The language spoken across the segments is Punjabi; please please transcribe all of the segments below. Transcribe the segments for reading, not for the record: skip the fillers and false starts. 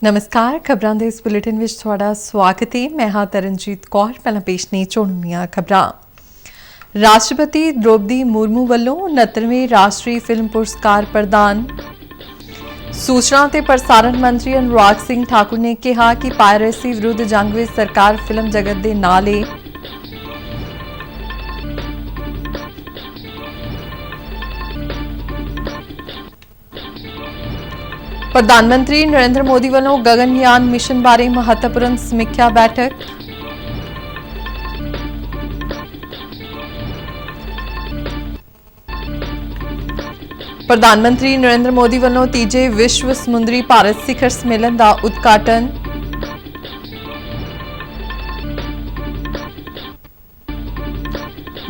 नमस्कार खबरां ਦੇ ਇਸ ਬੁਲੇਟਿਨ ਵਿੱਚ ਤੁਹਾਡਾ ਸਵਾਗਤ ਹੈ। ਮੈਂ ਹਾਂ ਤਰਨਜੀਤ ਕੌਰ। ਪਹਿਲਾਂ ਪੇਸ਼ ਨੇ ਚੋਣਵੀਆਂ ਖਬਰਾਂ। ਰਾਸ਼ਟਰਪਤੀ द्रौपदी मुर्मू ਵੱਲੋਂ 69ਵੇਂ ਰਾਸ਼ਟਰੀ ਫਿਲਮ ਪੁਰਸਕਾਰ ਪ੍ਰਦਾਨ। सूचना ते प्रसारण मंत्री अनुराग सिंह ठाकुर ने कहा कि पायरेसी विरुद्ध जंग में सरकार फिल्म जगत के नाल है। प्रधानमंत्री नरेंद्र मोदी वालों गगनयान मिशन बारे महत्वपूर्ण समीक्षा बैठक। प्रधानमंत्री नरेंद्र मोदी वालों तीजे विश्व समुद्री भारत शिखर सम्मेलन का उद्घाटन।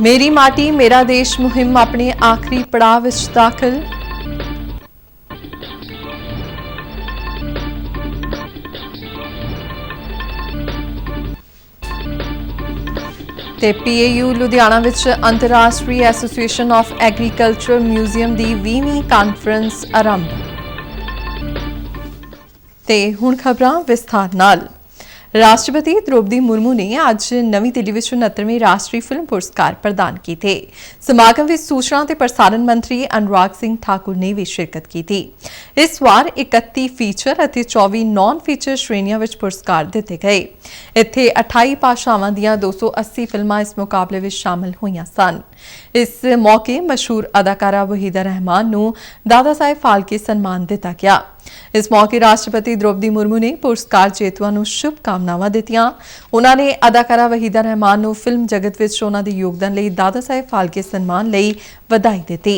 मेरी माटी मेरा देश मुहिम अपने आखिरी पड़ाव विच दाखिल। ਤੇ PAU ਲੁਧਿਆਣਾ ਵਿੱਚ ਅੰਤਰਰਾਸ਼ਟਰੀ association of agriculture museum the 20ਵੀਂ conference ਆਰੰਭ। ਤੇ ਹੁਣ ਖਬਰਾਂ ਵਿਸਥਾਰ ਨਾਲ। राष्ट्रपति द्रौपदी मुर्मू ने आज नवी दिल्ली में 69वें राष्ट्रीय फिल्म पुरस्कार प्रदान किए थे। समागम में सूचना ते प्रसारण मंत्री अनुराग सिंह ठाकुर ने भी शिरकत की थी। इस बार 31 फीचर और 24 नॉन फीचर श्रेणियों में पुरस्कार दिए गए। इत्थे 28 भाषावां दीयां 280 फिल्मां इस मुकाबले में शामिल हुई सन। इस मौके मशहूर अदाकारा वहीदा रहमान नूं दादा साहेब फाल्के सन्मान दिता गया। इस मौके राष्ट्रपति द्रौपदी मुर्मू ने पुरस्कार जेतूआं नूं शुभकामनावां दित्तियां। उन्होंने अदाकारा वहीदा रहमान नूं फिल्म जगत विच उन्हां दे योगदान लई दादा साहेब फाल्के सन्मान लई बधाई दित्ती।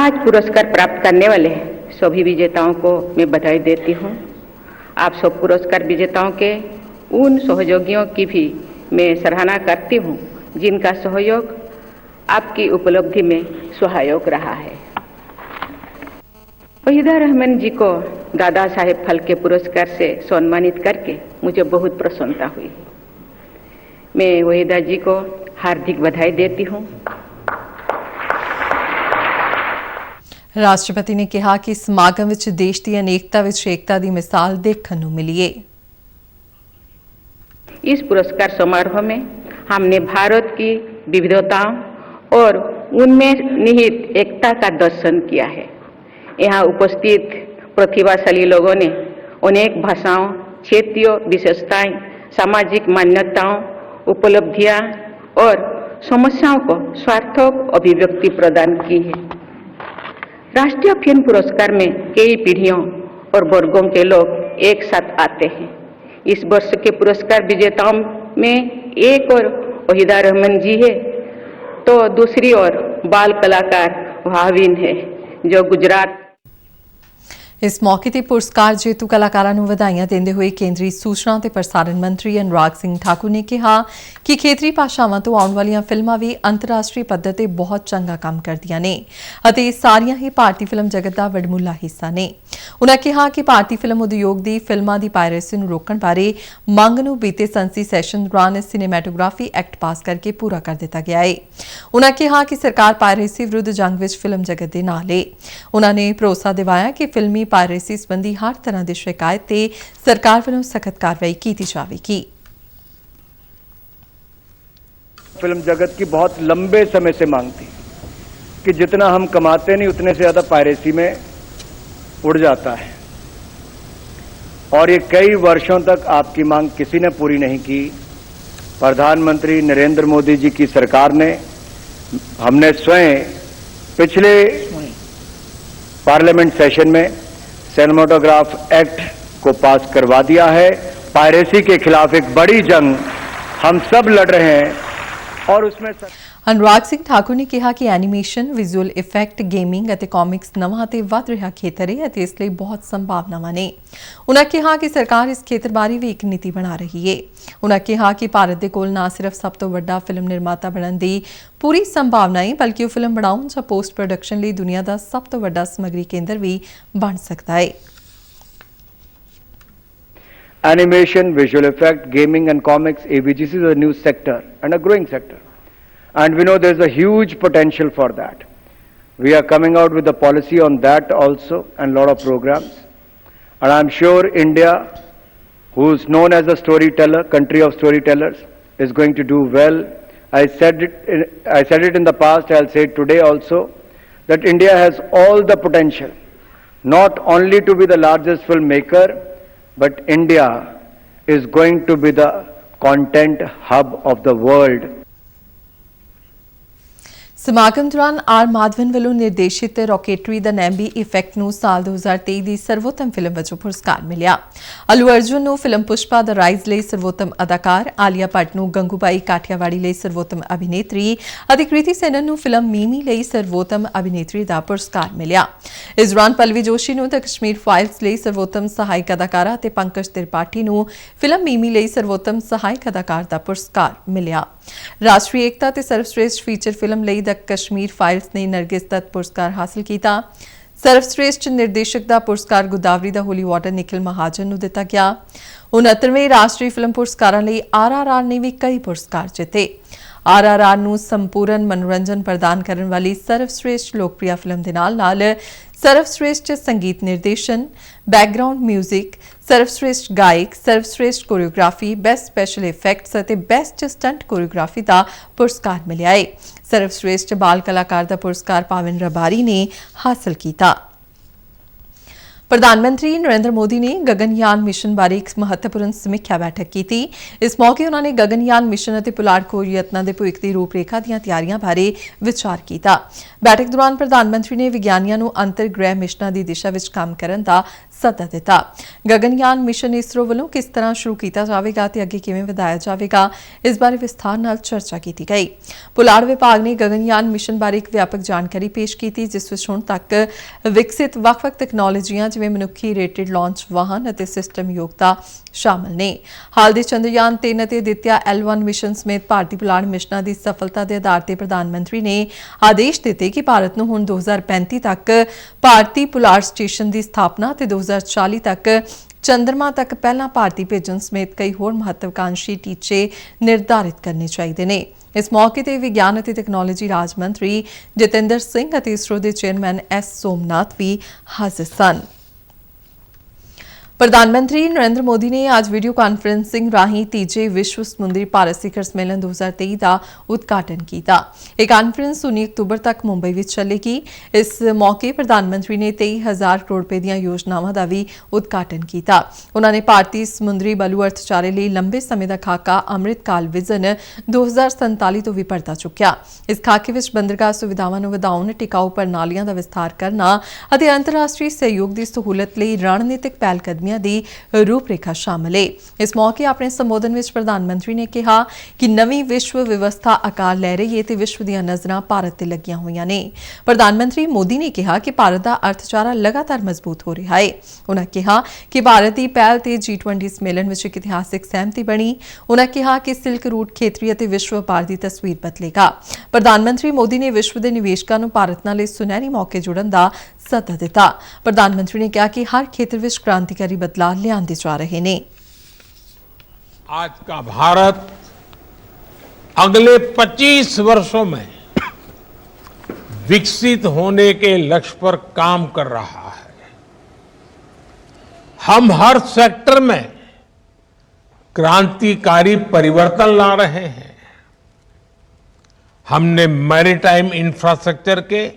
आज पुरस्कार प्राप्त करने वाले सभी विजेताओं को मैं बधाई देती हूं। आप सब पुरस्कार विजेताओं के उन सहयोगियों की भी मैं सराहना करती हूं जिनका सहयोग आपकी उपलब्धि में सहायक रहा है। वहीदा रहमान जी को दादा साहेब फाल्के पुरस्कार से सम्मानित करके मुझे बहुत प्रसन्नता हुई। मैं वहीदा जी को हार्दिक बधाई देती हूं। राष्ट्रपति ने कहा कि समागम विच देश की अनेकता विच एकता की मिसाल देखने को मिली है। इस पुरस्कार समारोह में हमने भारत की विविधताओं और उनमें निहित एकता का दर्शन किया है। यहाँ उपस्थित प्रतिभाशाली लोगों ने अनेक भाषाओं, क्षेत्रीय विशेषताएं, सामाजिक मान्यताओं, उपलब्धियां और समस्याओं को सार्थक अभिव्यक्ति प्रदान की है। राष्ट्रीय फिल्म पुरस्कार में कई पीढ़ियों और वर्गों के लोग एक साथ आते हैं। इस वर्ष के पुरस्कार विजेताओं में एक और वहीदा रहमान जी है तो दूसरी ओर बाल कलाकार भाविन है जो गुजरात। इस मौके ते पुरस्कार जेतू कलाकारां नूं वधाइयां देंदे हुए केंद्रीय सूचना ते प्रसारण मंत्री अनुराग सिंह ठाकुर ने कहा कि खेतरी भाषावां तो आउण वालीआं फिल्मां भी अंतरराष्ट्रीय पद्धर ते बहुत चंगा काम करदियां ने अते सारियां ही भारतीय फिल्म जगत दा वडमुला हिस्सा ने। उन्होंने कहा कि भारतीय फिल्म उद्योग दी फिल्मां दी पायरेसी नूं रोकण बारे मंग नूं बीते संसदी सैशन दौरान सिनेमैटोग्राफी एक्ट पास करके पूरा कर दिता गया है। उन्होंने कहा कि सरकार पायरेसी विरुद्ध जंग विच फिल्म जगत दे नाल है। उन्होंने भरोसा दिवाया कि फिल्मी पायरेसी संबंधी हर तरह की शिकायत ते सरकार वालों सख्त कार्रवाई की जाएगी। फिल्म जगत की बहुत लंबे समय से मांग थी कि जितना हम कमाते नहीं उतने से ज्यादा पायरेसी में उड़ जाता है और ये कई वर्षों तक आपकी मांग किसी ने पूरी नहीं की। प्रधानमंत्री नरेंद्र मोदी जी की सरकार ने, हमने स्वयं पिछले पार्लियामेंट सेशन में सिनेमेटोग्राफ एक्ट को पास करवा दिया है। पायरेसी के खिलाफ एक बड़ी जंग हम सब लड़ रहे हैं और उसमें अनुराग सिंह ठाकुर ने कहा कि एनीमेशन, विजुअल इफेक्ट, गेमिंग और कॉमिक्स नवां ते वध रहा खेतर है और इसलिए बहुत संभावनावां ने। उन्होंने कहा कि सरकार इस खेतर बारे भी एक नीति बना रही है। उन्होंने कहा कि भारत दे कोल ना सिर्फ सब तो वड्डा फिल्म निर्माता बनने की पूरी संभावना है बल्कि वो फिल्म बनाउण जां पोस्ट प्रोडक्शन लिए दुनिया का सब तो वड्डा समग्री केंद्र भी बन सकता है। Animation, visual effect, gaming and comics, AVGC is a new sector and a growing sector. And we know there's a huge potential for that. We are coming out with a policy on that also and a lot of programs. And I'm sure India, who's known as a storyteller, country of storytellers, is going to do well. I said it in the past, I'll say it today also, that India has all the potential, not only to be the largest filmmaker, but India is going to be the content hub of the world. ਸਮਾਗਮ ਦੌਰਾਨ ਆਰ ਮਾਧਵਨ ਵੱਲੋਂ ਨਿਰਦੇਸ਼ਿਤ ਰੌਕੇਟਰੀ ਦਾ ਨੈਂਬੀ ਇਫੈਕਟ ਨੂੰ ਸਾਲ 2023 ਦੀ ਸਰਵੋਤਮ ਫਿਲਮ ਵਜੋਂ ਪੁਰਸਕਾਰ ਮਿਲਿਆ। ਅਲੂ ਅਰਜੁਨ ਨੂੰ ਫਿਲਮ ਪੁਸ਼ਪਾ ਦਾ ਰਾਈਜ਼ ਲਈ ਸਰਵੋਤਮ ਅਦਾਕਾਰ, ਆਲੀਆ ਭੱਟ ਨੂੰ ਗੰਗੂਬਾਈ ਕਾਠਿਆਵਾੜੀ ਲਈ ਸਰਵੋਤਮ ਅਭਿਨੇਤਰੀ ਅਤੇ ਕ੍ਰਿਤੀ ਸੈਨਨ ਨੂੰ ਫਿਲਮ ਮੀਮੀ ਲਈ ਸਰਵੋਤਮ ਅਭਿਨੇਤਰੀ ਦਾ ਪੁਰਸਕਾਰ ਮਿਲਿਆ। ਇਸ ਦੌਰਾਨ ਪਲਵੀ ਜੋਸ਼ੀ ਨੂੰ ਦ ਕਸ਼ਮੀਰ ਫਾਈਲਸ ਲਈ ਸਰਵੋਤਮ ਸਹਾਇਕ ਅਦਾਕਾਰਾ ਅਤੇ ਪੰਕਜ ਤ੍ਰਿਪਾਠੀ ਨੂੰ ਫਿਲਮ ਮੀਮੀ ਲਈ ਸਰਵੋਤਮ ਸਹਾਇਕ ਅਦਾਕਾਰ ਦਾ ਪੁਰਸਕਾਰ ਮਿਲਿਆ। ਰਾਸ਼ਟਰੀ ਏਕਤਾ ਤੇ ਸਰਵਸ਼੍ਰੇਸ਼ਟ ਫੀਚਰ ਫਿਲਮ ਲਈ ਦ ਕਸ਼ਮੀਰ ਫਾਈਲਸ ਨੇ ਨਰਗਿਸ ਦੱਤ ਪੁਰਸਕਾਰ ਹਾਸਲ ਕੀਤਾ। ਸਰਵਸ਼੍ਰੇਸ਼ਟ ਨਿਰਦੇਸ਼ਕ ਦਾ ਪੁਰਸਕਾਰ ਗੋਦਾਵਰੀ ਦਾ ਹੋਲੀ ਵਾਟਰ ਨਿਖਿਲ ਮਹਾਜਨ ਨੂੰ ਦਿੱਤਾ ਗਿਆ। 69ਵੇਂ ਰਾਸ਼ਟਰੀ ਫਿਲਮ ਪੁਰਸਕਾਰਾਂ ਲਈ RRR ਨੇ ਵੀ ਕਈ ਪੁਰਸਕਾਰ ਜਿੱਤੇ। RRR ਨੂੰ ਸੰਪੂਰਨ ਮਨੋਰੰਜਨ ਪ੍ਰਦਾਨ ਕਰਨ ਵਾਲੀ ਸਰਵਸ਼੍ਰੇਸ਼ਟ ਲੋਕਪ੍ਰਿਯ ਫਿਲਮ ਦੇ ਨਾਲ ਸਰਵਸ਼੍ਰੇਸ਼ਟ ਸੰਗੀਤ ਨਿਰਦੇਸ਼ਨ, ਬੈਕਗ੍ਰਾਉਂਡ ਮਿਊਜ਼ਿਕ, ਸਰਵਸ਼੍ਰੇਸ਼ਟ ਗਾਇਕ, ਸਰਵਸ਼੍ਰੇਸ਼ਟ ਕੋਰੀਓਗ੍ਰਾਫੀ, ਬੈਸਟ ਸਪੈਸ਼ਲ ਇਫੈਕਟਸ ਅਤੇ ਬੈਸਟ ਸਟੰਟ ਕੋਰੀਓਗ੍ਰਾਫੀ ਦਾ ਪੁਰਸਕਾਰ ਮਿਲਿਆ ਹੈ। ਸਰਵਸ਼੍ਰੇਸ਼ਟ ਬਾਲ ਕਲਾਕਾਰ ਦਾ ਪੁਰਸਕਾਰ ਪਾਵਨ ਰਬਾਰੀ ਨੇ ਹਾਸਲ ਕੀਤਾ। ਪ੍ਰਧਾਨ ਮੰਤਰੀ ਨਰਿੰਦਰ ਮੋਦੀ ਨੇ ਗਗਨਯਾਨ ਮਿਸ਼ਨ ਬਾਰੇ ਇੱਕ ਮਹੱਤਵਪੂਰਨ ਸਮੀਖਿਆ ਬੈਠਕ ਕੀਤੀ। ਇਸ ਮੌਕੇ ਉਨ੍ਹਾਂ ਨੇ ਗਗਨਯਾਨ ਮਿਸ਼ਨ ਅਤੇ ਪੁਲਾੜ ਖੋਜ ਯਤਨਾਂ ਦੇ ਭਵਿੱਖ ਦੀ ਰੂਪਰੇਖਾ ਦੀਆਂ ਤਿਆਰੀਆਂ ਬਾਰੇ ਵਿਚਾਰ ਕੀਤਾ। ਬੈਠਕ ਦੌਰਾਨ ਪ੍ਰਧਾਨ ਮੰਤਰੀ ਨੇ ਵਿਗਿਆਨੀਆਂ ਨੂੰ ਅੰਤਰ ਗ੍ਰਹਿ ਮਿਸ਼ਨਾਂ ਦੀ ਦਿਸ਼ਾ ਵਿੱਚ ਕੰਮ ਕਰਨ ਦਾ ਸੱਦਾ ਦਿੱਤਾ। ਗਗਨਯਾਨ ਮਿਸ਼ਨ ਇਸਰੋ ਵੱਲੋਂ ਕਿਸ ਤਰ੍ਹਾਂ ਸ਼ੁਰੂ ਕੀਤਾ ਜਾਵੇਗਾ ਤੇ ਅੱਗੇ ਕਿਵੇਂ ਵਧਾਇਆ ਜਾਵੇਗਾ, ਇਸ ਬਾਰੇ ਵਿਸਥਾਰ ਨਾਲ ਚਰਚਾ ਕੀਤੀ ਗਈ। ਪੁਲਾੜ ਵਿਭਾਗ ਨੇ ਗਗਨਯਾਨ ਮਿਸ਼ਨ ਬਾਰੇ ਇੱਕ ਵਿਆਪਕ ਜਾਣਕਾਰੀ ਪੇਸ਼ ਕੀਤੀ, ਜਿਸ ਵਿੱਚ ਹੁਣ ਤੱਕ ਵਿਕਸਿਤ ਵੱਖ-ਵੱਖ ਤਕਨਾਲੋਜੀਆਂ ਜਿਵੇਂ ਮਨੁੱਖੀ ਰੇਟਡ ਲਾਂਚ ਵਾਹਨ ਅਤੇ ਸਿਸਟਮ ਯੋਗਤਾ ਸ਼ਾਮਲ ਨੇ। ਹਾਲ ਦੇ ਚੰਦਰਯਾਨ 3 ਅਤੇ ਅਦਿੱਤਿਆ L1 ਮਿਸ਼ਨ ਸਮੇਤ ਭਾਰਤੀ ਪੁਲਾੜ ਮਿਸ਼ਨਾਂ ਦੀ ਸਫਲਤਾ ਦੇ ਆਧਾਰ ਤੇ ਪ੍ਰਧਾਨ ਮੰਤਰੀ ਨੇ ਆਦੇਸ਼ ਦਿੱਤੇ ਕਿ ਭਾਰਤ ਨੂੰ ਹੁਣ 2035 ਤੱਕ ਭਾਰਤੀ ਪੁਲਾੜ ਸਟੇਸ਼ਨ ਦੀ ਸਥਾਪਨਾ ਤੇ 2040 ਤੱਕ ਚੰਦਰਮਾ ਤੱਕ ਪਹਿਲਾਂ ਭਾਰਤੀ ਭੇਜਣ ਸਮੇਤ ਕਈ ਹੋਰ ਮਹੱਤਵਕਾਂਸ਼ੀ ਟੀਚੇ ਨਿਰਧਾਰਿਤ ਕਰਨੇ ਚਾਹੀਦੇ ਨੇ। ਇਸ ਮੌਕੇ ਤੇ ਵਿਗਿਆਨ ਅਤੇ ਤਕਨਾਲੋਜੀ ਰਾਜ ਮੰਤਰੀ ਜਤਿੰਦਰ ਸਿੰਘ ਅਤੇ ਇਸਰੋ ਦੇ ਚੇਅਰਮੈਨ S ਸੋਮਨਾਥ ਵੀ ਹਾਜ਼ਰ ਸਨ। ਪ੍ਰਧਾਨ ਮੰਤਰੀ ਨਰਿੰਦਰ ਮੋਦੀ ਨੇ ਅੱਜ ਵੀਡੀਓ ਕਾਨਫਰੰਸਿੰਗ ਰਾਹੀਂ ਤੀਜੇ ਵਿਸ਼ਵ ਸਮੁੰਦਰੀ ਭਾਰਤ ਸਿਖਰ ਸੰਮੇਲਨ 2023 ਦਾ ਉਦਘਾਟਨ ਕੀਤਾ। ਇਹ ਕਾਨਫਰੰਸ 19 ਅਕਤੂਬਰ ਤੱਕ ਮੁੰਬਈ ਵਿੱਚ ਚੱਲੇਗੀ। ਇਸ ਮੌਕੇ ਪ੍ਰਧਾਨ ਮੰਤਰੀ ਨੇ 23,000 ਕਰੋੜ ਰੁਪਏ ਦੀਆਂ ਯੋਜਨਾਵਾਂ ਦਾ ਵੀ ਉਦਘਾਟਨ ਕੀਤਾ। ਉਨ੍ਹਾਂ ਨੇ ਭਾਰਤੀ ਸਮੁੰਦਰੀ ਬਲੂ ਅਰਥਚਾਰੇ ਲਈ ਲੰਬੇ ਸਮੇਂ ਦਾ ਖਾਕਾ ਅੰਮ੍ਰਿਤ ਕਾਲ ਵਿਜ਼ਨ 2047 ਤੋਂ ਵੀ ਪਰਦਾ ਚੁੱਕਿਆ। ਇਸ ਖਾਕੇ ਵਿੱਚ ਬੰਦਰਗਾਹ ਸੁਵਿਧਾਵਾਂ ਨੂੰ ਵਧਾਉਣ, ਟਿਕਾਊ ਪ੍ਰਣਾਲੀਆਂ ਦਾ ਵਿਸਥਾਰ ਕਰਨਾ ਅਤੇ ਅੰਤਰਰਾਸ਼ਟਰੀ ਸਹਿਯੋਗ ਦੀ ਸਹੂਲਤ ਲਈ ਰਣਨੀਤਿਕ ਪਹਿਲਕਦਮੀਆਂ ਦੀ ਰੂਪਰੇਖਾ ਸ਼ਾਮਲ ਹੈ। ਇਸ ਮੌਕੇ ਆਪਣੇ ਸੰਬੋਧਨ ਵਿੱਚ ਪ੍ਰਧਾਨ ਮੰਤਰੀ ਨੇ ਕਿਹਾ ਕਿ ਨਵੀਂ ਵਿਸ਼ਵ ਵਿਵਸਥਾ ਆਕਾਰ ਲੈ ਰਹੀ ਹੈ ਤੇ ਵਿਸ਼ਵ ਦੀਆਂ ਨਜ਼ਰਾਂ ਭਾਰਤ ਤੇ ਲੱਗੀਆਂ ਹੋਈਆਂ ਨੇ। ਪ੍ਰਧਾਨ ਮੰਤਰੀ ਮੋਦੀ ਨੇ ਕਿਹਾ ਕਿ ਭਾਰਤ ਦਾ ਅਰਥਚਾਰਾ ਲਗਾਤਾਰ ਮਜ਼ਬੂਤ ਹੋ ਰਿਹਾ ਹੈ। ਉਨ੍ਹਾਂ ਕਿਹਾ ਕਿ ਭਾਰਤ ਦੀ ਪਹਿਲ ਤੇ G20 ਸੰਮੇਲਨ ਵਿੱਚ ਇੱਕ ਇਤਿਹਾਸਿਕ ਸਹਿਮਤੀ ਬਣੀ। ਉਨ੍ਹਾਂ ਕਿਹਾ ਕਿ ਸਿਲਕ ਰੂਟ ਖੇਤਰੀ ਅਤੇ ਵਿਸ਼ਵ ਵਪਾਰ ਦੀ ਤਸਵੀਰ ਬਦਲੇਗਾ। ਪ੍ਰਧਾਨ ਮੰਤਰੀ ਮੋਦੀ ਨੇ ਵਿਸ਼ਵ ਦੇ ਨਿਵੇਸ਼ਕਾਂ ਨੂੰ ਭਾਰਤ ਨਾਲ ਇਸ ਸੁਨਹਿਰੀ ਮੌਕੇ ਜੁੜਨ ਦਾ ਸੱਦਾ ਦਿੱਤਾ। ਪ੍ਰਧਾਨ ਮੰਤਰੀ ਨੇ ਕਿਹਾ ਕਿ ਹਰ ਖੇਤਰ ਵਿੱਚ ਕ੍ਰਾਂਤੀਕਾਰੀ बदलाव लियाते जा रहे हैं। आज का भारत अगले 25 वर्षों में विकसित होने के लक्ष्य पर काम कर रहा है। हम हर सेक्टर में क्रांतिकारी परिवर्तन ला रहे हैं। हमने मैरीटाइम इंफ्रास्ट्रक्चर के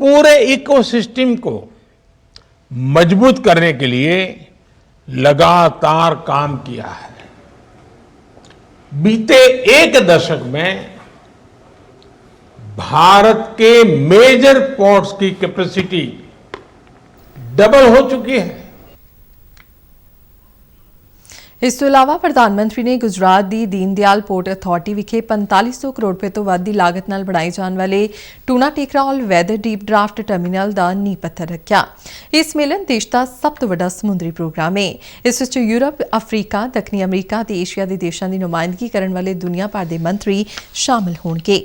पूरे इकोसिस्टम को मजबूत करने के लिए लगातार काम किया है। बीते एक दशक में भारत के मेजर पोर्ट्स की कैपेसिटी डबल हो चुकी है। ਇਸ ਤੋਂ ਇਲਾਵਾ ਪ੍ਰਧਾਨ ਮੰਤਰੀ ਨੇ ਗੁਜਰਾਤ ਦੀ ਦੀਨ ਦਿਆਲ ਪੋਰਟ ਅਥਾਰਟੀ ਵਿਖੇ 4500 ਕਰੋੜ ਰੁਪਏ ਤੋਂ ਵੱਧ ਦੀ ਲਾਗਤ ਨਾਲ ਬਣਾਏ ਜਾਣ ਵਾਲੇ ਟੂਨਾ ਟੇਕਰਾਲ ਵੈਦਰ ਡੀਪ ਡਰਾਫਟ ਟਰਮੀਨਲ ਦਾ ਨੀਂਹ ਪੱਥਰ ਰੱਖਿਆ। ਇਹ ਸੰਮੇਲਨ ਦੇਸ਼ ਦਾ ਸਭ ਤੋਂ ਵੱਡਾ ਸਮੁੰਦਰੀ ਪ੍ਰੋਗਰਾਮ ਹੈ। ਇਸ ਵਿੱਚ ਯੂਰਪ, ਅਫਰੀਕਾ, ਦੱਖਣੀ ਅਮਰੀਕਾ ਅਤੇ ਏਸ਼ੀਆ ਦੇ ਦੇਸ਼ਾਂ ਦੀ ਨੁਮਾਇੰਦਗੀ ਕਰਨ ਵਾਲੇ ਦੁਨੀਆ ਭਰ ਦੇ ਮੰਤਰੀ ਸ਼ਾਮਲ ਹੋਣਗੇ।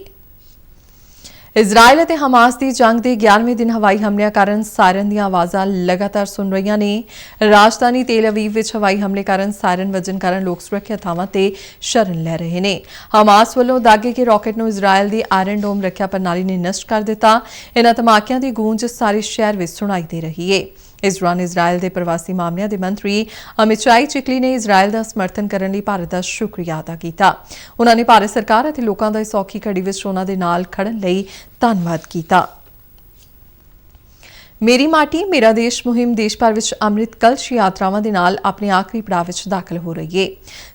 ਇਜ਼ਰਾਈਲ ਅਤੇ ਹਮਾਸ ਦੀ ਜੰਗ ਦੇ 11ਵੇਂ ਦਿਨ ਹਵਾਈ ਹਮਲਿਆਂ ਕਾਰਨ ਸਾਇਰਨ ਦੀਆਂ ਆਵਾਜ਼ਾਂ ਲਗਾਤਾਰ ਸੁਣ ਰਹੀਆਂ ਨੇ। ਰਾਜਧਾਨੀ ਤੇਲ ਅਵੀਵ ਵਿੱਚ ਹਵਾਈ ਹਮਲੇ ਕਾਰਨ ਸਾਇਰਨ ਵੱਜਣ ਕਾਰਨ ਲੋਕ ਸੁਰੱਖਿਆ ਥਾਵਾਂ ਤੇ ਸ਼ਰਨ ਲੈ ਰਹੇ ਨੇ। ਹਮਾਸ ਵੱਲੋਂ ਦਾਗੇ ਕੇ ਰਾਕੇਟ ਨੂੰ ਇਜ਼ਰਾਈਲ ਦੀ ਆਇਰਨ ਡੋਮ ਰੱਖਿਆ ਪ੍ਰਣਾਲੀ ਨੇ ਨਸ਼ਟ ਕਰ ਦਿੱਤਾ। ਇਨ੍ਹਾਂ ਧਮਾਕਿਆਂ ਦੀ ਗੂੰਜ ਸਾਰੇ ਸ਼ਹਿਰ ਵਿੱਚ ਸੁਣਾਈ ਦੇ ਰਹੀ ਹੈ। ਇਸ ਦੌਰਾਨ ਇਜ਼ਰਾਈਲ ਦੇ ਪ੍ਰਵਾਸੀ ਮਾਮਲਿਆਂ ਦੇ ਮੰਤਰੀ ਅਮਿਤ ਚਿਕਲੀ ਨੇ ਇਜ਼ਰਾਈਲ ਦਾ ਸਮਰਥਨ ਕਰਨ ਲਈ ਭਾਰਤ ਦਾ ਸ਼ੁਕਰੀਆ ਅਦਾ ਕੀਤਾ। ਉਹਨਾਂ ਨੇ ਭਾਰਤ ਸਰਕਾਰ ਅਤੇ ਲੋਕਾਂ ਦਾ ਇਸ ਔਖੀ ਘੜੀ ਵਿੱਚ ਉਹਨਾਂ ਦੇ ਨਾਲ ਖੜਨ ਲਈ ਧੰਨਵਾਦ ਕੀਤਾ। ਮੇਰੀ ਮਾਟੀ ਮੇਰਾ ਦੇਸ਼ ਮੁਹਿੰਮ ਦੇਸ਼ ਭਰ ਵਿੱਚ ਅੰਮ੍ਰਿਤ ਕਲਸ਼ ਯਾਤਰਾਵਾਂ ਦੇ ਨਾਲ ਆਪਣੇ ਆਖਰੀ ਪੜਾਅ ਵਿੱਚ ਦਾਖਲ ਹੋ ਰਹੀ ਹੈ।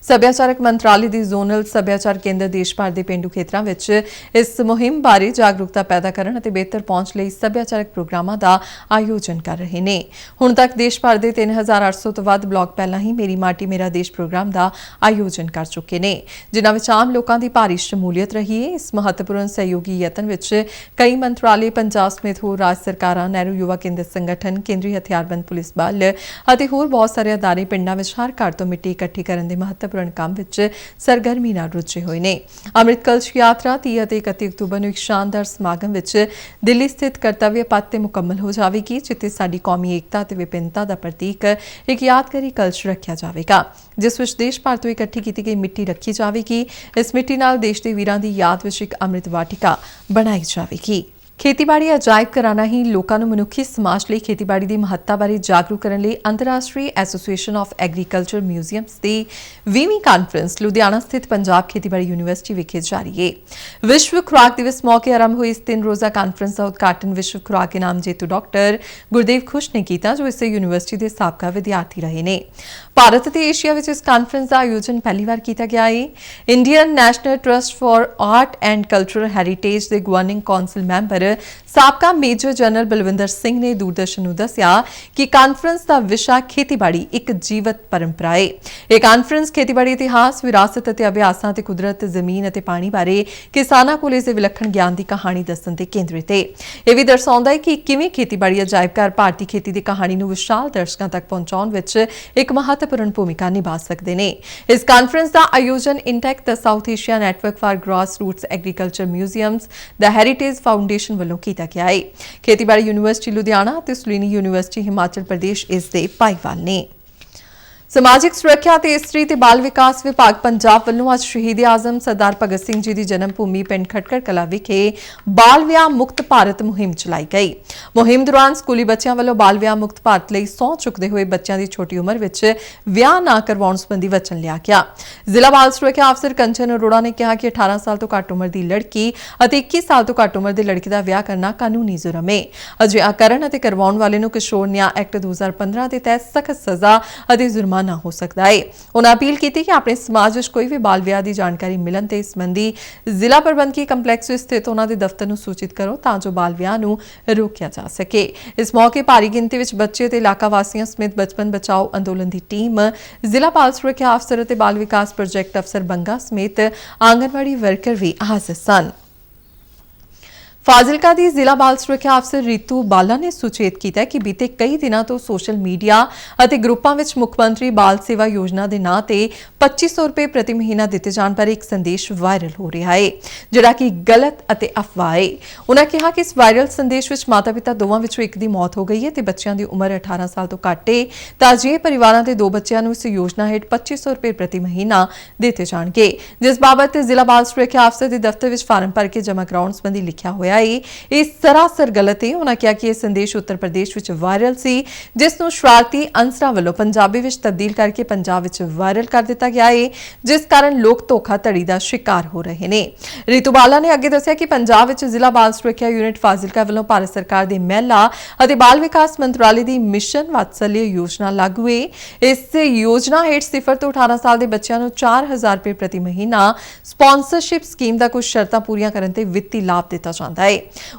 ਸੱਭਿਆਚਾਰਕ ਮੰਤਰਾਲੇ ਦੀ ਜ਼ੋਨਲ ਸੱਭਿਆਚਾਰ ਕੇਂਦਰ ਦੇਸ਼ ਭਰ ਦੇ ਪਿੰਡੂ ਖੇਤਰਾਂ ਵਿੱਚ ਇਸ ਮੁਹਿੰਮ ਬਾਰੇ ਜਾਗਰੂਕਤਾ ਪੈਦਾ ਕਰਨ ਅਤੇ ਬਿਹਤਰ ਪਹੁੰਚ ਲਈ ਸੱਭਿਆਚਾਰਕ ਪ੍ਰੋਗਰਾਮਾਂ ਦਾ ਆਯੋਜਨ ਕਰ ਰਹੇ ਨੇ। ਹੁਣ ਤੱਕ ਦੇਸ਼ ਭਰ ਦੇ 3800 ਤੋਂ ਵੱਧ ਬਲਾਕ ਪਹਿਲਾਂ ਹੀ ਮੇਰੀ ਮਾਟੀ ਮੇਰਾ ਦੇਸ਼ ਪ੍ਰੋਗਰਾਮ ਦਾ ਆਯੋਜਨ ਕਰ ਚੁੱਕੇ ਨੇ, ਜਿਨ੍ਹਾਂ ਵਿੱਚ ਆਮ ਲੋਕਾਂ ਦੀ ਭਾਰੀ ਸ਼ਮੂਲੀਅਤ ਰਹੀ ਹੈ। ਇਸ ਮਹੱਤਵਪੂਰਨ ਸਹਿਯੋਗੀ ਯਤਨ ਵਿੱਚ ਕਈ ਮੰਤਰਾਲੇ, ਪੰਜਾਬ ਸਮੇਤ ਹੋਰ ਰਾਜ ਸਰਕਾਰਾਂ, ਨਹਿਰੂ ਯੁਵਾ ਕੇਂਦਰ ਸੰਗਠਨ, ਕੇਂਦਰੀ ਹਥਿਆਰਬੰਦ ਪੁਲਿਸ ਬਲ ਅਤੇ ਹੋਰ ਬਹੁਤ ਸਾਰੇ ਅਦਾਰੇ ਪਿੰਡਾਂ ਵਿੱਚ ਹਰ ਘਰ ਤੋਂ ਮਿੱਟੀ ਇਕੱਠੀ ਕਰਨ ਦੇ ਮਹੱਤਵਪੂਰਨ ਕੰਮ ਵਿੱਚ ਸਰਗਰਮੀ ਨਾਲ ਰੁੱਝੇ ਹੋਏ ਨੇ। ਅੰਮ੍ਰਿਤ ਕਲਸ਼ ਯਾਤਰਾ 30 ਅਤੇ 31 ਅਕਤੂਬਰ ਨੂੰ ਇੱਕ ਸ਼ਾਨਦਾਰ ਸਮਾਗਮ ਵਿੱਚ ਦਿੱਲੀ ਸਥਿਤ ਕਰਤੱਵਯ ਪਥ ਤੇ ਮੁਕੰਮਲ ਹੋ ਜਾਵੇਗੀ, ਜਿੱਥੇ ਸਾਡੀ ਕੌਮੀ ਏਕਤਾ ਅਤੇ ਵਿਭਿੰਨਤਾ ਦਾ ਪ੍ਰਤੀਕ ਇੱਕ ਯਾਦਗਾਰੀ ਕਲਸ਼ ਰੱਖਿਆ ਜਾਵੇਗਾ, ਜਿਸ ਵਿੱਚ ਦੇਸ਼ ਭਰ ਤੋਂ ਇਕੱਠੀ ਕੀਤੀ ਗਈ ਮਿੱਟੀ ਰੱਖੀ ਜਾਵੇਗੀ। ਇਸ ਮਿੱਟੀ ਨਾਲ ਦੇਸ਼ ਦੇ ਵੀਰਾਂ ਦੀ ਯਾਦ ਵਿੱਚ ਇੱਕ ਅੰਮ੍ਰਿਤ ਵਾਟਿਕਾ ਬਣਾਈ ਜਾਵੇਗੀ। ਖੇਤੀਬਾੜੀ ਅਜਾਇਬ ਘਰਾਣਾ ਹੀ ਲੋਕਾਂ ਨੂੰ ਮਨੁੱਖੀ ਸਮਾਜ ਲਈ ਖੇਤੀਬਾੜੀ ਦੀ ਮਹੱਤਤਾ ਬਾਰੇ ਜਾਗਰੂਕ ਕਰਨ ਲਈ ਅੰਤਰਰਾਸ਼ਟਰੀ association of agriculture museums the 20ਵੀਂ conference Ludhiana ਸਥਿਤ ਪੰਜਾਬ ਖੇਤੀਬਾੜੀ ਯੂਨੀਵਰਸਿਟੀ ਵਿਖੇ ਜਾਰੀ ਹੈ। ਵਿਸ਼ਵ ਖੁਰਾਕ ਦਿਵਸ ਮੌਕੇ ਆਰੰਭ ਹੋਈ ਇਸ 3 ਰੋਜ਼ਾ ਕਾਨਫਰੰਸ ਦਾ ਉਦਘਾਟਨ ਵਿਸ਼ਵ ਖੁਰਾਕ ਇਨਾਮ ਜੇਤੂ ਡਾਕਟਰ ਗੁਰਦੇਵ ਖੁਸ਼ ਨੇ ਕੀਤਾ, ਜੋ ਇਸੇ ਯੂਨੀਵਰਸਿਟੀ ਦੇ ਸਾਬਕਾ ਵਿਦਿਆਰਥੀ ਰਹੇ ਨੇ। ਭਾਰਤ ਅਤੇ ਏਸ਼ੀਆ ਵਿੱਚ ਇਸ ਕਾਨਫਰੰਸ ਦਾ ਆਯੋਜਨ ਪਹਿਲੀ ਵਾਰ ਕੀਤਾ ਗਿਆ ਹੈ। Indian national trust for art and cultural heritage ਦੇ ਗਵਰਨਿੰਗ ਕੌਂਸਲ ਮੈਂਬਰ ਸਾਬਕਾ ਮੇਜਰ ਜਨਰਲ ਬਲਵਿੰਦਰ ਸਿੰਘ ਨੇ ਦੂਰਦਰਸ਼ਨ ਨੂੰ ਦੱਸਿਆ ਕਿ ਕਾਨਫਰੰਸ ਦਾ ਵਿਸ਼ਾ ਖੇਤੀਬਾੜੀ ਇੱਕ ਜੀਵਤ ਪਰੰਪਰਾ ਹੈ। ਇਹ ਕਾਨਫਰੰਸ ਖੇਤੀਬਾੜੀ ਇਤਿਹਾਸ, ਵਿਰਾਸਤ ਅਤੇ ਅਭਿਆਸਾਂ ਤੇ ਕੁਦਰਤ, ਜ਼ਮੀਨ ਅਤੇ ਪਾਣੀ ਬਾਰੇ ਕਿਸਾਨਾਂ ਕੋਲ ਇਸ ਦੇ ਵਿਲੱਖਣ ਗਿਆਨ ਦੀ ਕਹਾਣੀ ਦੱਸਣ ਤੇ ਕੇਂਦਰਿਤ ਹੈ। ਇਹ ਵੀ ਦਰਸਾਉਂਦਾ ਹੈ ਕਿ ਕਿਵੇਂ ਖੇਤੀਬਾੜੀ ਅਜਾਇਬ ਘਰ ਭਾਰਤੀ ਖੇਤੀ ਦੀ ਕਹਾਣੀ ਨੂੰ ਵਿਸ਼ਾਲ ਦਰਸ਼ਕਾਂ ਤੱਕ ਪਹੁੰਚਾਉਣ ਵਿੱਚ ਇੱਕ ਮਹੱਤਵਪੂਰਨ ਭੂਮਿਕਾ ਨਿਭਾ ਸਕਦੇ ਨੇ। ਇਸ ਕਾਨਫਰੰਸ ਦਾ ਆਯੋਜਨ ਇੰਟੈਕ ਦਾ South Asia network for grassroots agriculture museums ਦਾ ਹੈਰੀਟੇਜ ਫਾਊਂਡੇਸ਼ਨ ਵੱਲੋਂ ਕੀਤਾ ਗਿਆ ਹੈ। ਖੇਤੀਬਾੜੀ ਯੂਨੀਵਰਸਿਟੀ ਲੁਧਿਆਣਾ ਅਤੇ ਸੁਲੀਨੀ ਯੂਨੀਵਰਸਿਟੀ ਹਿਮਾਚਲ ਪ੍ਰਦੇਸ਼ ਇਸ ਦੇ ਭਾਈਵਾਲ ਨੇ। ਸਮਾਜਿਕ ਸੁਰੱਖਿਆ ਤੇ ਇਸਤਰੀ ਤੇ ਬਾਲ ਵਿਕਾਸ ਵਿਭਾਗ ਪੰਜਾਬ ਵੱਲੋਂ ਅੱਜ ਸ਼ਹੀਦ ਆਜ਼ਮ ਸਰਦਾਰ ਭਗਤ ਸਿੰਘ ਜੀ ਦੀ ਜਨਮ ਭੂਮੀ ਪਿੰਡ ਖਟਕੜ ਕਲਾਂ ਵਿਖੇ ਬਾਲ ਵਿਆਹ ਮੁਕਤ ਭਾਰਤ ਮੁਹਿੰਮ ਚਲਾਈ ਗਈ। ਮੁਹਿੰਮ ਦੌਰਾਨ ਸਕੂਲੀ ਬੱਚਿਆਂ ਵੱਲੋਂ ਬਾਲ ਵਿਆਹ ਮੁਕਤ ਭਾਰਤ ਲਈ ਸਹੁੰ ਚੁੱਕਦੇ ਹੋਏ ਬੱਚਿਆਂ ਦੀ ਛੋਟੀ ਉਮਰ ਵਿੱਚ ਵਿਆਹ ਨਾ ਕਰਵਾਉਣ ਸੰਬੰਧੀ ਵਚਨ ਲਿਆ ਗਿਆ। ਜ਼ਿਲ੍ਹਾ ਬਾਲ ਸੁਰੱਖਿਆ ਅਫਸਰ ਕੰਚਨ ਅਰੋੜਾ ਨੇ ਕਿਹਾ ਕਿ 18 ਸਾਲ ਤੋਂ ਘੱਟ ਉਮਰ ਦੀ ਲੜਕੀ ਅਤੇ 21 ਸਾਲ ਤੋਂ ਘੱਟ ਉਮਰ ਦੇ ਲੜਕੇ ਦਾ ਵਿਆਹ ਕਰਨਾ ਕਾਨੂੰਨੀ ਜੁਰਮ ਹੈ। ਅਜਿਹਾ ਕਰਨ ਅਤੇ ਕਰਵਾਉਣ ਵਾਲੇ ਨੂੰ ਕਿਸ਼ੋਰ ਨਿਆਂ ਐਕਟ 2015 ਦੇ ਤਹਿਤ ਸਖਤ ਸਜ਼ਾ ਅਤੇ ਜੁਰਮਾਨਾ ਨਾ ਹੋ ਸਕਦਾ ਹੈ। ਉਹਨਾਂ ਅਪੀਲ ਕੀਤੀ ਕਿ ਆਪਣੇ ਸਮਾਜ ਵਿੱਚ ਕੋਈ ਵੀ ਬਾਲ ਵਿਆਹ ਦੀ ਜਾਣਕਾਰੀ ਮਿਲਣ ਤੇ ਇਸ ਸੰਬੰਧੀ ਜ਼ਿਲ੍ਹਾ ਪ੍ਰਬੰਧਕੀ ਕੰਪਲੈਕਸ ਵਿੱਚ ਸਥਿਤ ਉਹਨਾਂ ਦੇ ਦਫ਼ਤਰ ਨੂੰ ਸੂਚਿਤ ਕਰੋ, ਤਾਂ ਜੋ ਬਾਲ ਵਿਆਹ ਨੂੰ ਰੋਕਿਆ ਜਾ ਸਕੇ। ਇਸ ਮੌਕੇ ਭਾਰੀ ਗਿਣਤੀ ਵਿੱਚ ਬੱਚੇ ਤੇ ਇਲਾਕਾ ਵਾਸੀਆਂ ਸਮੇਤ ਬਚਪਨ ਬਚਾਓ ਅੰਦੋਲਨ ਦੀ ਟੀਮ, ਜ਼ਿਲ੍ਹਾ ਬਾਲ ਸੁਰੱਖਿਆ ਅਫਸਰ ਅਤੇ ਬਾਲ ਵਿਕਾਸ ਪ੍ਰੋਜੈਕਟ ਅਫਸਰ ਬੰਗਾ ਸਮੇਤ ਆਂਗਨਵਾੜੀ ਵਰਕਰ ਵੀ ਹਾਜ਼ਰ ਸਨ। ਫਾਜ਼ਿਲਕਾ ਦੀ ਜ਼ਿਲ੍ਹਾ ਬਾਲ ਸੁਰੱਖਿਆ ਅਫਸਰ ਰੀਤੂ ਬਾਲਾ ਨੇ ਸੁਚੇਤ ਕੀਤਾ ਕਿ ਬੀਤੇ ਕਈ ਦਿਨਾਂ ਤੋਂ ਸੋਸ਼ਲ ਮੀਡੀਆ ਅਤੇ ਗਰੁੱਪਾਂ ਵਿੱਚ ਮੁੱਖ ਮੰਤਰੀ ਬਾਲ ਸੇਵਾ ਯੋਜਨਾ ਦੇ ਨਾਂ ਤੇ 2500 ਰੁਪਏ ਪ੍ਰਤੀ ਮਹੀਨਾ ਦਿੱਤੇ ਜਾਣ ਬਾਰੇ ਇੱਕ ਸੰਦੇਸ਼ ਵਾਇਰਲ ਹੋ ਰਿਹਾ ਹੈ, ਜਿਹੜਾ ਕਿ ਗਲਤ ਅਤੇ ਅਫਵਾਹ ਹੈ। ਉਹਨਾਂ ਕਿਹਾ ਕਿ ਇਸ ਵਾਇਰਲ ਸੰਦੇਸ਼ ਵਿੱਚ ਮਾਤਾ-ਪਿਤਾ ਦੋਵਾਂ ਵਿੱਚੋਂ ਇੱਕ ਦੀ ਮੌਤ ਹੋ ਗਈ ਹੈ ਤੇ ਬੱਚਿਆਂ ਦੀ ਉਮਰ 18 ਸਾਲ ਤੋਂ ਘੱਟ ਹੈ, ਤਾਂ ਅਜਿਹੇ ਪਰਿਵਾਰਾਂ ਦੇ 2 ਬੱਚਿਆਂ ਨੂੰ ਇਸ ਯੋਜਨਾ ਹੇਠ 2500 ਰੁਪਏ ਪ੍ਰਤੀ ਮਹੀਨਾ ਦਿੱਤੇ ਜਾਣਗੇ, ਜਿਸ ਬਾਬਤ ਜ਼ਿਲ੍ਹਾ ਬਾਲ ਸੁਰੱਖਿਆ ਅਫਸਰ ਦੇ ਦਫ਼ਤਰ ਵਿੱਚ ਫਾਰਮ ਭਰ ਕੇ ਜਮ੍ਹਾਂ ਕਰਾਉਣ ਸੰਬੰਧੀ ਲਿਖਿਆ ਹੋਇਆ ਹੈ। ਇਹ ਸਰਾਸਰ ਗਲਤ ਹੈ। ਉਹਨਾਂ ਕਿਹਾ ਕਿ ਇਹ ਸੰਦੇਸ਼ ਉੱਤਰ ਪ੍ਰਦੇਸ਼ ਵਿੱਚ ਵਾਇਰਲ ਸੀ, ਜਿਸ ਨੂੰ ਸ਼ਰਾਰਤੀ ਅੰਸਰਾਂ ਵੱਲੋਂ ਪੰਜਾਬੀ ਵਿੱਚ ਤਬਦੀਲ ਕਰਕੇ ਪੰਜਾਬ ਵਿੱਚ ਵਾਇਰਲ ਕਰ ਦਿੱਤਾ ਗਿਆ ਹੈ, ਜਿਸ ਕਾਰਨ ਲੋਕ ਧੋਖਾਧੜੀ ਦਾ ਸ਼ਿਕਾਰ ਹੋ ਰਹੇ ਨੇ। ਰੀਤੂ ਬਾਲਾ ਨੇ ਅੱਗੇ ਦੱਸਿਆ ਕਿ ਪੰਜਾਬ ਵਿੱਚ ਜ਼ਿਲ੍ਹਾ ਬਾਲ ਸੁਰੱਖਿਆ ਯੂਨਿਟ ਫਾਜ਼ਿਲਕਾ ਵੱਲੋਂ ਭਾਰਤ ਸਰਕਾਰ ਦੇ ਮਹਿਲਾ ਅਤੇ ਬਾਲ ਵਿਕਾਸ ਮੰਤਰਾਲੇ ਦੀ ਮਿਸ਼ਨ ਵਾਤਸଲ୍य ਯੋਜਨਾ ਲਾਗੂ ਹੈ। ਇਸ ਯੋਜਨਾ ਹੇਠ 0 ਤੋਂ 18 ਸਾਲ ਦੇ ਬੱਚਿਆਂ ਨੂੰ 4000 ਰੁਪਏ ਪ੍ਰਤੀ ਮਹੀਨਾ ਸਪਾਂਸਰਸ਼ਿਪ ਸਕੀਮ ਦਾ ਕੁਝ ਸ਼ਰਤਾਂ ਪੂਰੀਆਂ ਕਰਨ ਤੇ ਵਿੱਤੀ ਲਾਭ ਦਿੱਤਾ ਜਾਂਦਾ ਹੈ।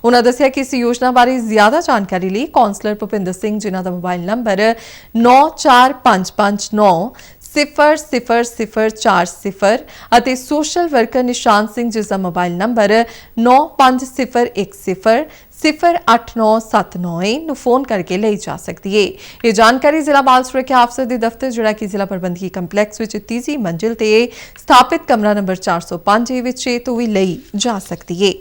ਉਹਨਾਂ ਦੱਸਿਆ ਕਿ ਇਸ ਯੋਜਨਾ ਬਾਰੇ ਜ਼ਿਆਦਾ ਜਾਣਕਾਰੀ ਲਈ ਕੌਂਸਲਰ ਭੁਪਿੰਦਰ ਸਿੰਘ, ਜਿਨ੍ਹਾਂ ਦਾ ਮੋਬਾਈਲ ਨੰਬਰ 945590 0040 ਅਤੇ ਸੋਸ਼ਲ ਵਰਕਰ ਨਿਸ਼ਾਨ ਸਿੰਘ, ਜਿਸ ਦਾ ਮੋਬਾਈਲ ਨੰਬਰ 950100 08979 ਨੂੰ ਫੋਨ ਕਰਕੇ ਲਈ ਜਾ ਸਕਦੀ ਹੈ। ਇਹ ਜਾਣਕਾਰੀ ਜ਼ਿਲ੍ਹਾ ਬਾਲ ਸੁਰੱਖਿਆ ਅਫਸਰ ਦੇ ਦਫ਼ਤਰ, ਜਿਹੜਾ ਕਿ ਜ਼ਿਲ੍ਹਾ ਪ੍ਰਬੰਧਕੀ ਕੰਪਲੈਕਸ ਵਿੱਚ 3 ਮੰਜ਼ਿਲ ਤੇ ਸਥਾਪਿਤ ਕਮਰਾ ਨੰਬਰ 405 ਵਿੱਚ ਤੋਂ ਵੀ ਲਈ ਜਾ ਸਕਦੀ ਹੈ।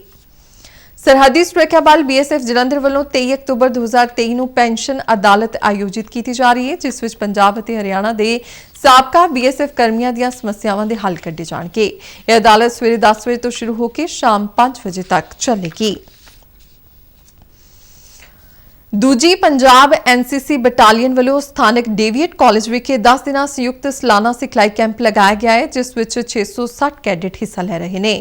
ਸਰਹੱਦੀ ਸੁਰੱਖਿਆ ਬਲ BSF ਜਲੰਧਰ ਵੱਲੋਂ 23 ਅਕਤੂਬਰ 2023 ਨੂੰ ਪੈਨਸ਼ਨ ਅਦਾਲਤ ਆਯੋਜਿਤ ਕੀਤੀ ਜਾ ਰਹੀ ਹੈ, ਜਿਸ ਵਿੱਚ ਪੰਜਾਬ ਅਤੇ ਹਰਿਆਣਾ ਦੇ ਸਾਬਕਾ BSF ਕਰਮੀਆਂ ਦੀਆਂ ਸਮੱਸਿਆਵਾਂ ਦੇ ਹੱਲ ਕੱਢੇ ਜਾਣਗੇ। ਇਹ ਅਦਾਲਤ ਸਵੇਰੇ 10 ਵਜੇ ਤੋਂ ਸ਼ੁਰੂ ਹੋ ਕੇ ਸ਼ਾਮ 5 ਵਜੇ ਤੱਕ ਚੱਲੇਗੀ। ਦੂਜੀ ਪੰਜਾਬ ਐਨਸੀਸੀ ਬਟਾਲੀਅਨ ਵੱਲੋਂ ਸਥਾਨਕ ਡੇਵੀਏਟ ਕਾਲਜ ਵਿਖੇ 10 ਦਿਨਾਂ ਸੰਯੁਕਤ ਸਾਲਾਨਾ ਸਿਖਲਾਈ ਕੈਂਪ ਲਗਾਇਆ ਗਿਆ ਹੈ, ਜਿਸ ਵਿੱਚ 660 ਕੈਡਿਟ ਹਿੱਸਾ ਲੈ ਰਹੇ ਨੇ।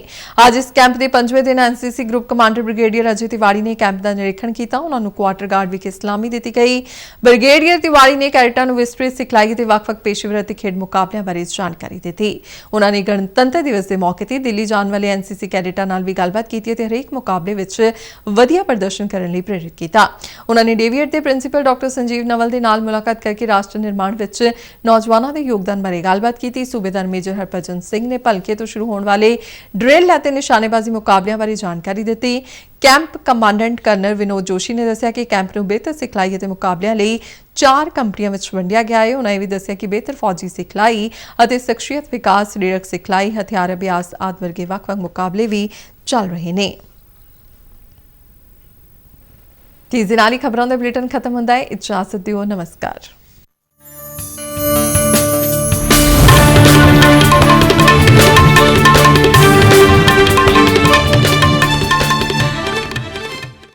ਅੱਜ ਇਸ ਕੈਂਪ ਦੇ 5ਵੇਂ ਦਿਨ ਐਨਸੀਸੀ ਗਰੁੱਪ ਕਮਾਂਡਰ ਬ੍ਰਿਗੇਡੀਅਰ ਅਜੇ ਤਿਵਾੜੀ ਨੇ ਕੈਂਪ ਦਾ ਨਿਰੀਖਣ ਕੀਤਾ। ਉਹਨਾਂ ਨੂੰ ਕੁਆਟਰ ਗਾਰਡ ਵਿਖੇ ਸਲਾਮੀ ਦਿੱਤੀ ਗਈ। ਬ੍ਰਿਗੇਡੀਅਰ ਤਿਵਾੜੀ ਨੇ ਕੈਡਿਟਾਂ ਨੂੰ ਵਿਸਤ੍ਰਿਤ ਸਿਖਲਾਈ ਅਤੇ ਵੱਖ-ਵੱਖ ਪੇਸ਼ੇਵਰ ਅਤੇ ਖੇਡ ਮੁਕਾਬਲਿਆਂ ਬਾਰੇ ਜਾਣਕਾਰੀ ਦਿੱਤੀ। ਉਹਨਾਂ ਨੇ ਗਣਤੰਤਰ ਦਿਵਸ ਦੇ ਮੌਕੇ ਤੇ ਦਿੱਲੀ ਜਾਣ ਵਾਲੇ ਐਨਸੀਸੀ ਕੈਡਿਟਾਂ ਨਾਲ ਵੀ ਗੱਲਬਾਤ ਕੀਤੀ ਅਤੇ ਹਰੇਕ ਮੁਕਾਬਲੇ ਵਿੱਚ ਵਧੀਆ ਪ੍ਰਦਰਸ਼ਨ ਕਰਨ ਲਈ ਪ੍ਰੇਰਿਤ ਕੀਤਾ। ਉਹਨਾਂ ਨੇ ਡੇਵੀਏਟ ਦੇ ਪ੍ਰਿੰਸੀਪਲ ਡਾਕਟਰ ਸੰਜੀਵ ਨਵਲ ਦੇ ਨਾਲ ਮੁਲਾਕਾਤ ਕਰਕੇ ਰਾਸ਼ਟਰ ਨਿਰਮਾਣ ਵਿੱਚ ਨੌਜਵਾਨਾਂ ਦੇ ਯੋਗਦਾਨ ਬਾਰੇ ਗੱਲਬਾਤ ਕੀਤੀ। ਸੂਬੇਦਾਰ ਮੇਜਰ ਹਰਭਜਨ ਸਿੰਘ ਨੇ ਭਲਕੇ ਤੋਂ ਸ਼ੁਰੂ ਹੋਣ ਵਾਲੇ ਡਰਿਲ ਅਤੇ ਨਿਸ਼ਾਨੇਬਾਜ਼ੀ ਮੁਕਾਬਲਿਆਂ ਬਾਰੇ ਜਾਣਕਾਰੀ ਦਿੱਤੀ। Camp commandant colonel Vinod Joshi ਨੇ ਦੱਸਿਆ ਕਿ ਕੈਂਪ ਨੂੰ ਬਿਹਤਰ ਸਿਖਲਾਈ ਅਤੇ ਮੁਕਾਬਲਿਆਂ ਲਈ 4 ਕੰਪਨੀਆਂ ਵਿੱਚ ਵੰਡਿਆ ਗਿਆ ਹੈ। ਉਹਨਾਂ ਇਹ ਵੀ ਦੱਸਿਆ ਕਿ ਬਿਹਤਰ ਫੌਜੀ ਸਿਖਲਾਈ ਅਤੇ ਸ਼ਖਸੀਅਤ ਵਿਕਾਸ, ਸਰੀਰਕ ਸਿਖਲਾਈ, ਹਥਿਆਰ ਅਭਿਆਸ ਆਦਿ ਵਰਗੇ ਵੱਖ-ਵੱਖ ਮੁਕਾਬਲੇ ਵੀ ਚੱਲ ਰਹੇ ਨੇ। ਇਸ ਦੇ ਨਾਲ ਹੀ ਖਬਰਾਂ ਦਾ ਬੁਲੇਟਿਨ ਖਤਮ ਹੁੰਦਾ ਹੈ। ਇਜਾਜ਼ਤ ਦਿਓ, ਨਮਸਕਾਰ।